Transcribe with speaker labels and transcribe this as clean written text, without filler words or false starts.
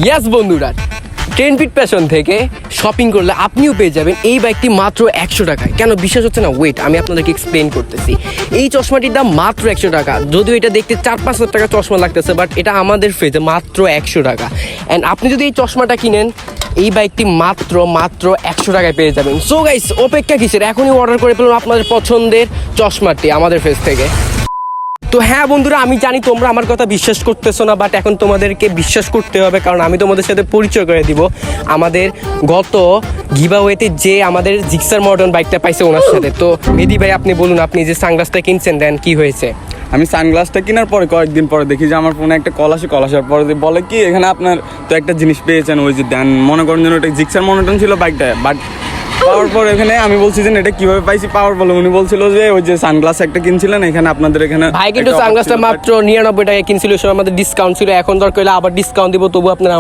Speaker 1: ইয়াস বন্ধুরা, 10 fit passion থেকে shopping করলে আপনিও পেয়ে যাবেন এই বাইকটি মাত্র 100 টাকায়। কেন বিশ্বাস হচ্ছে না? ওয়েট, আমি আপনাদেরকে এক্সপ্লেন করতেছি। এই চশমাটির দাম মাত্র 100 টাকা। যদিও এটা দেখতে 4-5 হাজার টাকা চশমা লাগতেছে, বাট এটা আমাদের ফেজে মাত্র 100 টাকা। অ্যান্ড আপনি যদি এই চশমাটা কিনেন, এই বাইকটি মাত্র 100 টাকায় পেয়ে যাবেন। সো গাইস, অপেক্ষা কিসের? এখনই অর্ডার করে ফেলুন আপনাদের পছন্দের চশমাটি আমাদের ফেজ থেকে। তো হ্যাঁ বন্ধুরা, আমি জানি তোমরা আমার কথা বিশ্বাস করতেছো না, বাট এখন তোমাদেরকে বিশ্বাস করতে হবে, কারণ আমি তোমাদের সাথে পরিচয় করে দিব আমাদের গত গিভঅ্যাওয়েতে যে আমাদের জিক্সার মডার্ন বাইকটা পাইছে ওনার সাথে। তো মেহেদী ভাই, আপনি বলুন, আপনি যে সানগ্লাসটা কিনছেন দেন কি হয়েছে?
Speaker 2: আমি সানগ্লাসটা কেনার পরে কয়েকদিন পরে দেখি যে আমার ফোনে একটা কল আসার পরে বলে কি এখানে আপনার তো একটা জিনিস পেয়েছেন, ওই যে দেন মনে করেন যেন ওটা জিক্সার মনোটন ছিল বাইকটা, বাট পাওয়ার পর এখানে আমি বলছি যে এটা কিভাবে পাইছি পাওয়ার বলে উনি বলছিল যে ওই যে সানগ্লাস একটা কিনছিলেন এখানে আপনাদের এখানে
Speaker 1: ভাই কিন্তু সানগ্লাসটা মাত্র 99 টাকায় কিনছিল, সব আমাদের ডিসকাউন্ট ছিল। এখন দরকার হলে আবার ডিসকাউন্ট দিব, তবু আপনারা